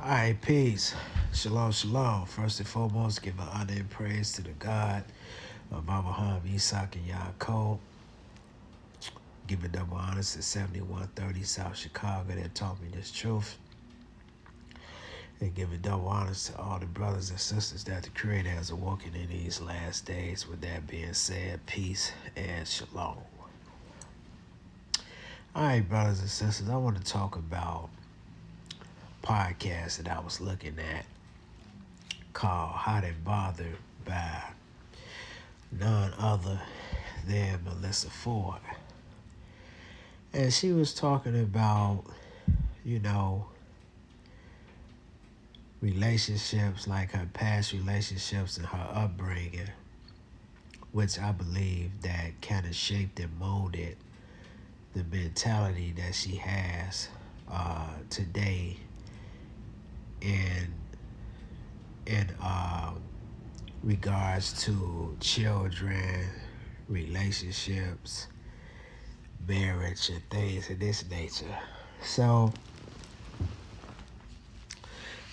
All right, peace. Shalom, shalom. First and foremost, give honor and praise to the God of Abraham, Isaac, and Yaakov. Give double honors to 7130 South Chicago that taught me this truth. And give double honors to all the brothers and sisters that the Creator has awoken in these last days. With that being said, peace and shalom. All right, brothers and sisters, I want to talk about a podcast that I was looking at called Hot and Bothered by none other than Malyssa Ford. And she was talking about, you know, relationships, like her past relationships and her upbringing, which I believe that kind of shaped and molded the mentality that she has today in regards to children, relationships, marriage, and things of this nature. So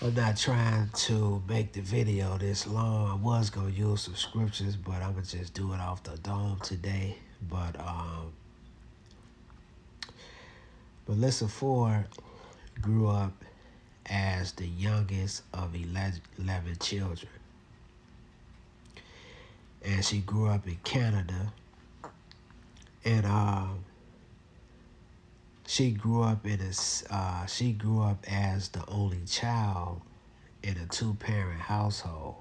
I'm not trying to make the video this long. I was gonna use some scriptures, but I'm gonna just do it off the dome today. But Malyssa Ford grew up as the youngest of 11 children. And she grew up in Canada. And she grew up as the only child in a two-parent household.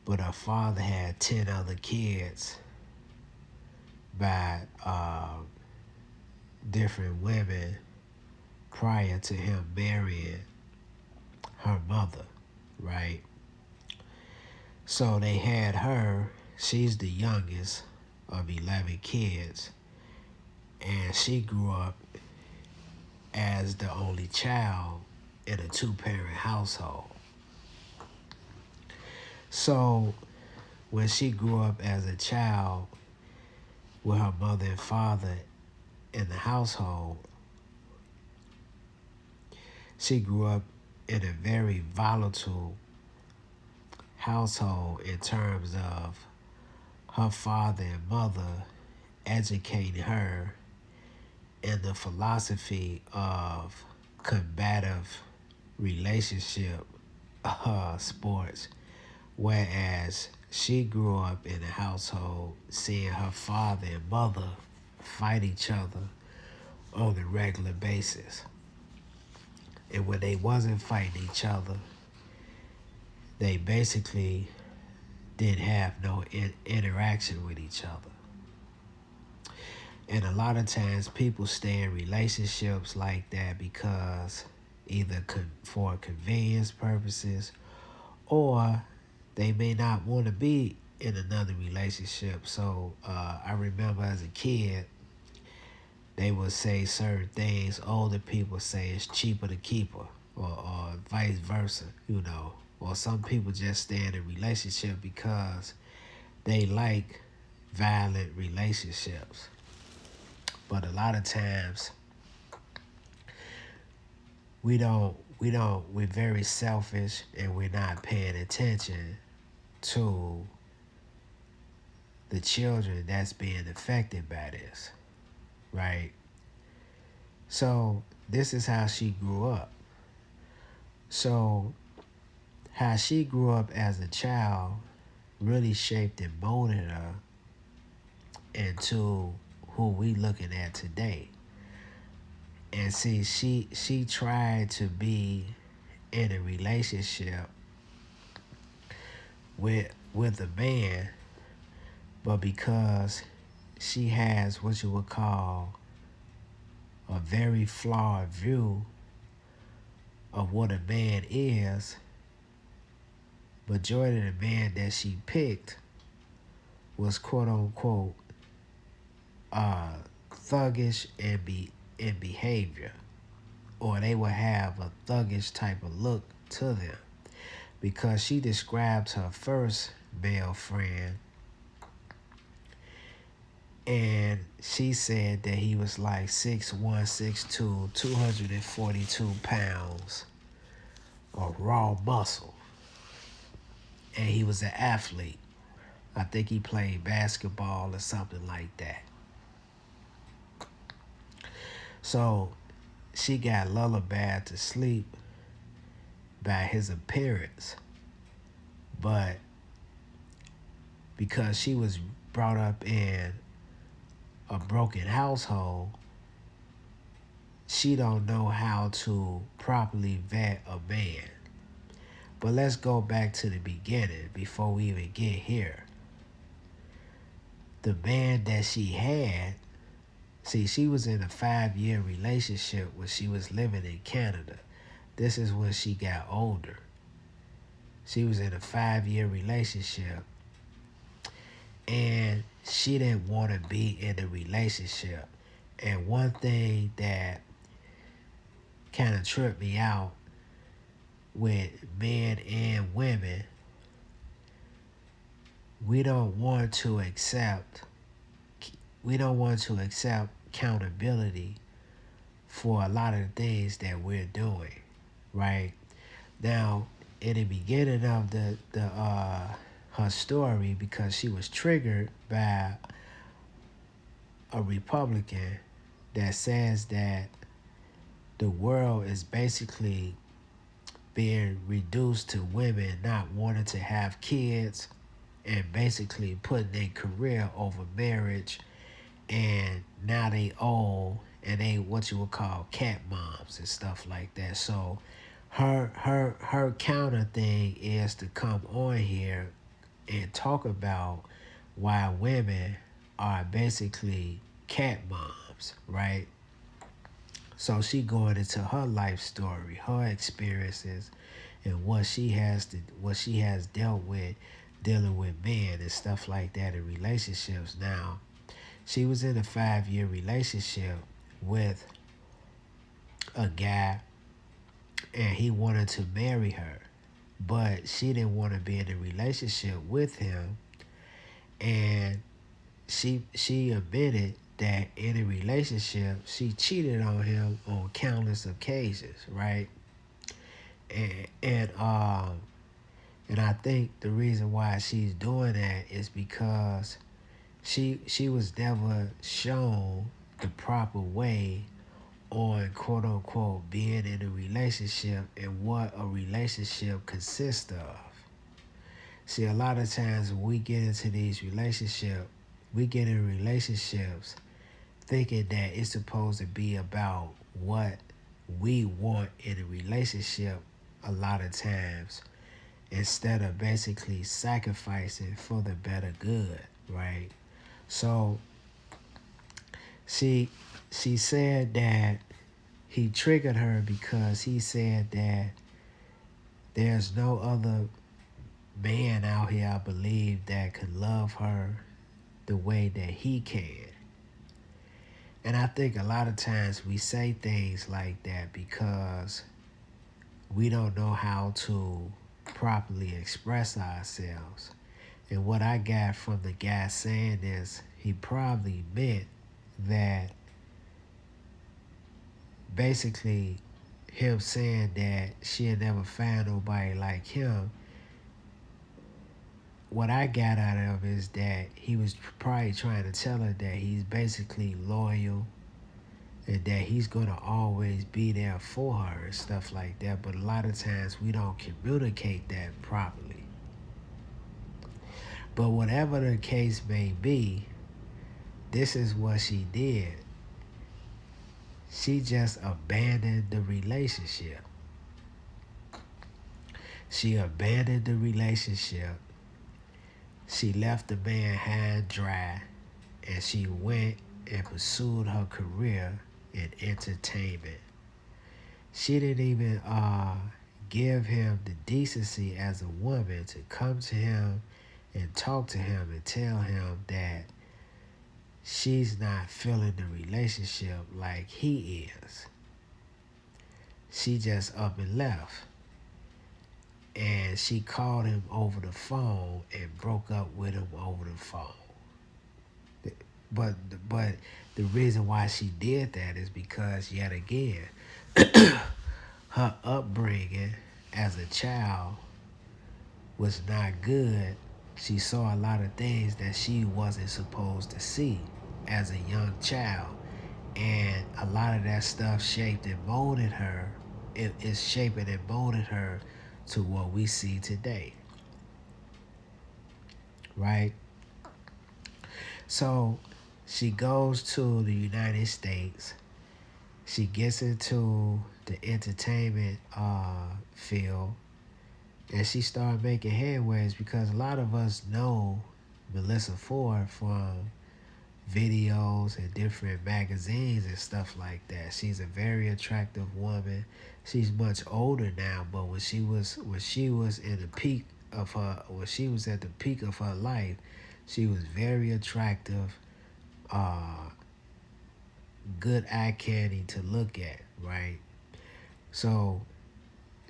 But her father had 10 other kids by different women prior to him marrying her mother, right? So they had her. She's the youngest of 11 kids, and she grew up as the only child in a two-parent household. So when she grew up as a child with her mother and father in the household, she grew up in a very volatile household in terms of her father and mother educating her in the philosophy of combative relationship sports, whereas she grew up in a household seeing her father and mother fight each other on a regular basis. And when they wasn't fighting each other, they basically didn't have no interaction with each other. And a lot of times people stay in relationships like that because either for convenience purposes, or they may not want to be in another relationship. So I remember as a kid, they would say certain things. Older people say it's cheaper to keep her, or vice versa, Or some people just stay in a relationship because they like violent relationships. But a lot of times we're very selfish, and we're not paying attention to the children that's being affected by this, right? So this is how she grew up. So how she grew up as a child really shaped and molded her into who we looking at today. And see, she tried to be in a relationship with a man, but because she has what you would call a very flawed view of what a man is, majority of the men that she picked was quote unquote thuggish in behavior, or they would have a thuggish type of look to them, because she describes her first male friend, and she said that he was like 6'1", 6'2", 242 pounds, or raw muscle. And he was an athlete. I think he played basketball or something like that. So she got lullabied to sleep by his appearance. But because she was brought up in a broken household, she don't know how to properly vet a man. But let's go back to the beginning before we even get here. The man that she had, see, she was in a 5-year relationship when she was living in Canada. This is when she got older. She was in a 5-year relationship and she didn't want to be in a relationship. And one thing that kind of tripped me out with men and women, we don't want to accept accountability for a lot of the things that we're doing, right? Now, in the beginning of the her story, because she was triggered by a Republican that says that the world is basically being reduced to women not wanting to have kids and basically putting their career over marriage, and now they old and they what you would call cat moms and stuff like that. So her counter thing is to come on here and talk about why women are basically cat moms, right? So she going into her life story, her experiences, and what she has dealt with dealing with men and stuff like that in relationships. Now, she was in a 5-year relationship with a guy and he wanted to marry her, but she didn't want to be in a relationship with him, and she admitted that in a relationship she cheated on him on countless occasions, right? And I think the reason why she's doing that is because she was never shown the proper way on quote unquote being in a relationship and what a relationship consists of. See, a lot of times when we get into these relationships, we get in relationships thinking that it's supposed to be about what we want in a relationship a lot of times, instead of basically sacrificing for the better good, right? So she said that he triggered her because he said that there's no other man out here, I believe, that could love her the way that he can. And I think a lot of times we say things like that because we don't know how to properly express ourselves. And what I got from the guy saying is he probably meant that basically him saying that she'll never find nobody like him. What I got out of is that he was probably trying to tell her that he's basically loyal and that he's going to always be there for her and stuff like that. But a lot of times we don't communicate that properly. But whatever the case may be, this is what she did. She just abandoned the relationship. She abandoned the relationship. She left the man high and dry, and she went and pursued her career in entertainment. She didn't even give him the decency as a woman to come to him and talk to him and tell him that she's not feeling the relationship like he is. She just up and left. And she called him over the phone and broke up with him over the phone. But the reason why she did that is because, yet again, her upbringing as a child was not good. She saw a lot of things that she wasn't supposed to see as a young child. And a lot of that stuff shaped and molded her. It is shaping and molded her to what we see today. Right? So she goes to the United States. She gets into the entertainment field, and she started making headways because a lot of us know Malyssa Ford from videos and different magazines and stuff like that. She's a very attractive woman. She's much older now, but when she was in the peak of her when she was at the peak of her life, she was very attractive, uh, good eye candy to look at, right? So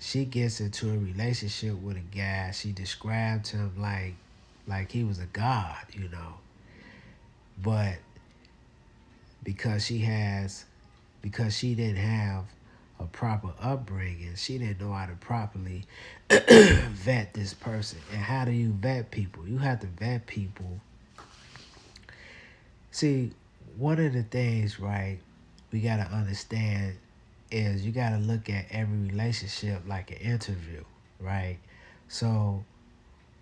she gets into a relationship with a guy. She described him like he was a god. But because she has because she didn't have a proper upbringing, she didn't know how to properly vet this person. And how do you vet people? You have to vet people. See, one of the things, right, we got to understand is you got to look at every relationship like an interview, right? So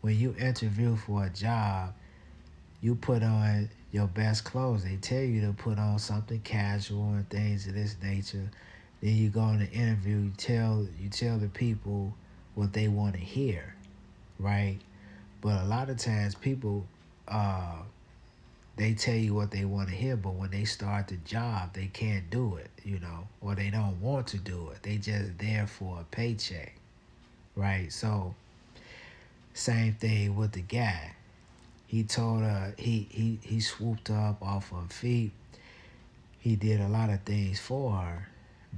when you interview for a job, you put on your best clothes. They tell you to put on something casual and things of this nature. Then you go on the interview. You tell the people what they want to hear, right? But a lot of times people, they tell you what they want to hear, but when they start the job, they can't do it, or they don't want to do it. They just there for a paycheck, right? So same thing with the guy. He told her he swooped her up off her feet. He did a lot of things for her,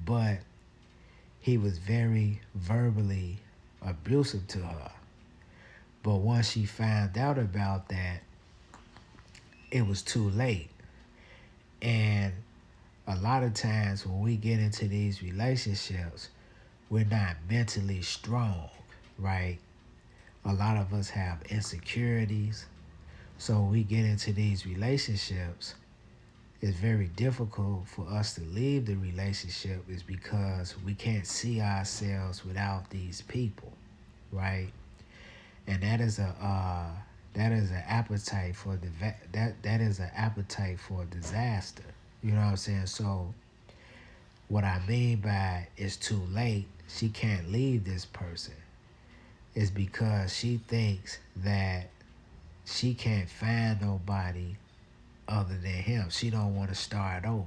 but he was very verbally abusive to her. But once she found out about that, it was too late. And a lot of times when we get into these relationships, we're not mentally strong, right? A lot of us have insecurities. So when we get into these relationships, it's very difficult for us to leave the relationship is because we can't see ourselves without these people, right? And that is an appetite for that is an appetite for disaster. You know what I'm saying? So what I mean by it's too late, she can't leave this person, is because she thinks that she can't find nobody other than him. She don't want to start over.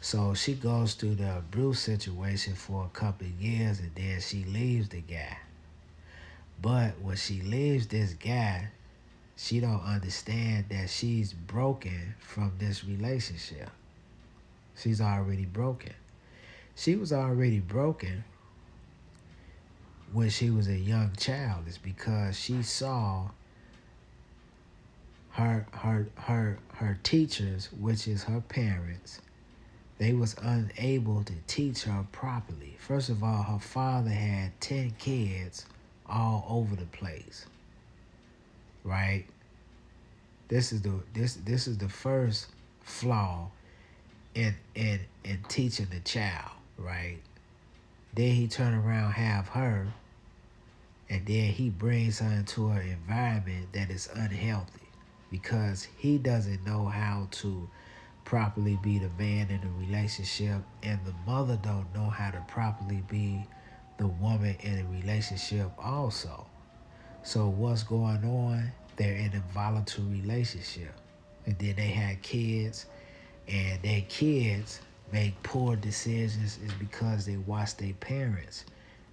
So she goes through the abuse situation for a couple of years and then she leaves the guy. But when she leaves this guy, she don't understand that she's broken from this relationship. She's already broken. She was already broken when she was a young child. It's because she saw her teachers, which is her parents, they was unable to teach her properly. First of all, her father had 10 kids all over the place, right? This is the first flaw in teaching the child, right? Then he turn around have her, and then he brings her into an environment that is unhealthy because he doesn't know how to properly be the man in the relationship, and the mother don't know how to properly be the woman in a relationship also. So what's going on? They're in a volatile relationship, and then they had kids, and their kids make poor decisions is because they watch their parents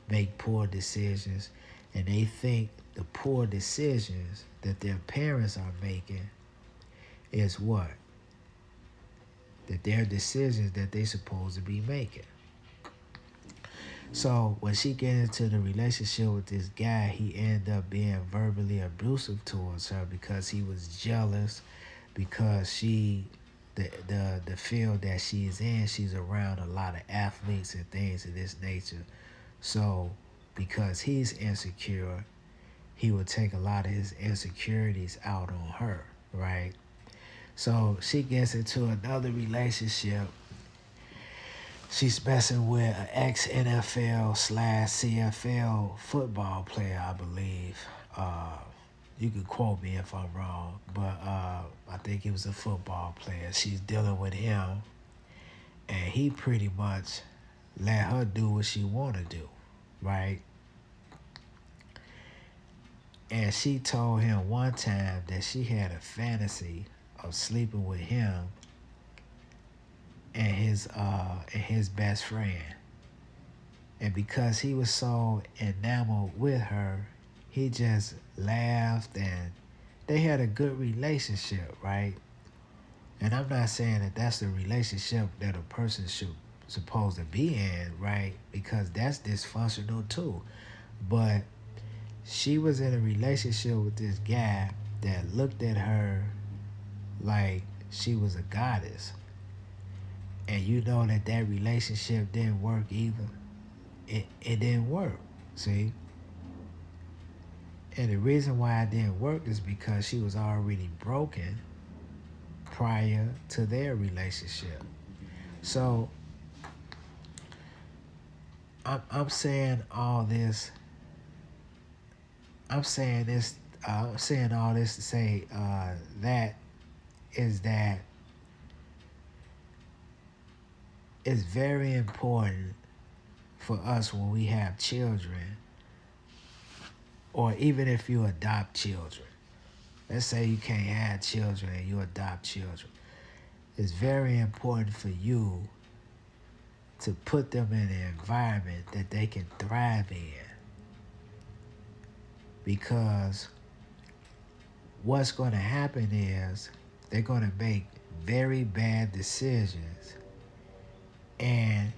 make poor decisions, and they think the poor decisions that their parents are making is what? That they're decisions that they supposed to be making. So when she get into the relationship with this guy, he ended up being verbally abusive towards her because he was jealous, because the field that she's in, she's around a lot of athletes and things of this nature. So because he's insecure, he would take a lot of his insecurities out on her, right? So she gets into another relationship. She's messing with an ex-NFL slash CFL football player, I believe. You can quote me if I'm wrong, but I think he was a football player. She's dealing with him, and he pretty much let her do what she want to do, right? And she told him one time that she had a fantasy of sleeping with him and his best friend. And because he was so enamored with her, he just laughed, and they had a good relationship, right? And I'm not saying that that's the relationship that a person should supposed to be in, right? Because that's dysfunctional too. But she was in a relationship with this guy that looked at her like she was a goddess. And you know that relationship didn't work either. It didn't work, see? And the reason why it didn't work is because she was already broken prior to their relationship. So I'm saying all this. I'm saying all this to say that it's very important for us when we have children, or even if you adopt children. Let's say you can't have children and you adopt children. It's very important for you to put them in an environment that they can thrive in. Because what's going to happen is they're going to make very bad decisions, and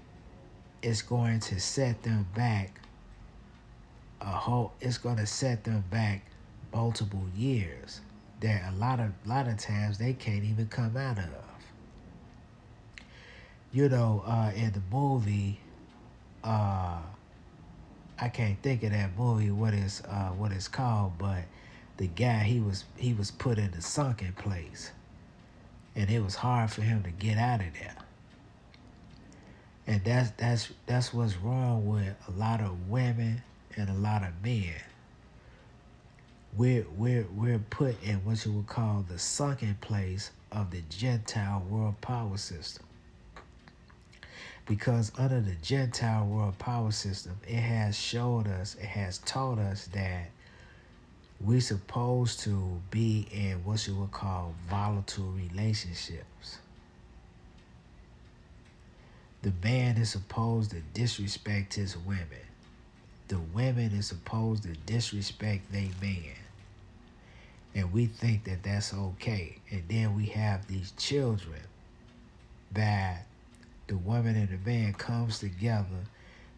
it's going to set them back it's going to set them back multiple years that a lot of times they can't even come out of. You know, in the movie, I can't think of that movie what it's called, but the guy, he was put in the sunken place, and it was hard for him to get out of there. And that's what's wrong with a lot of women and a lot of men. We're put in what you would call the sunken place of the Gentile world power system. Because under the Gentile world power system, it has taught us that we're supposed to be in what you would call volatile relationships. The man is supposed to disrespect his women. The women is supposed to disrespect their man. And we think that that's okay. And then we have these children that the woman and the man comes together,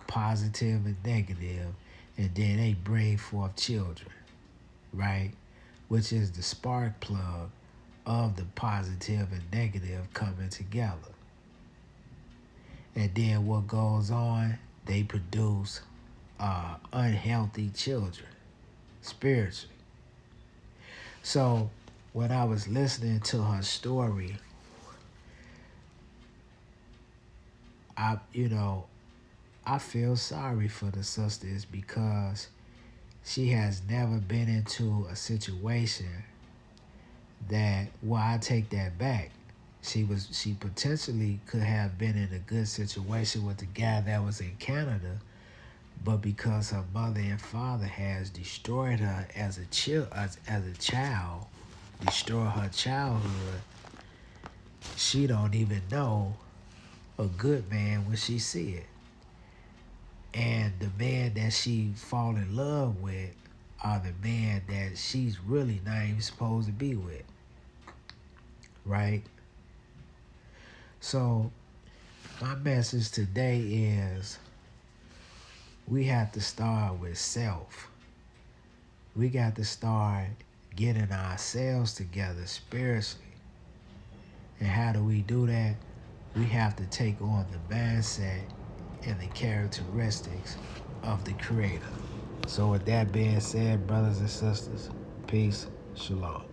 positive and negative, and then they bring forth children, right? Which is the spark plug of the positive and negative coming together. And then what goes on, they produce unhealthy children, spiritually. So when I was listening to her story, I feel sorry for the sisters, because she has never been into a situation that, well, I take that back. She potentially could have been in a good situation with the guy that was in Canada, but because her mother and father has destroyed her as a child, destroyed her childhood, she don't even know a good man when she see it. And the man that she fall in love with are the man that she's really not even supposed to be with, right? So my message today is we have to start with self. We got to start getting ourselves together spiritually. And how do we do that? We have to take on the mindset and the characteristics of the Creator. So with that being said, brothers and sisters, peace, shalom.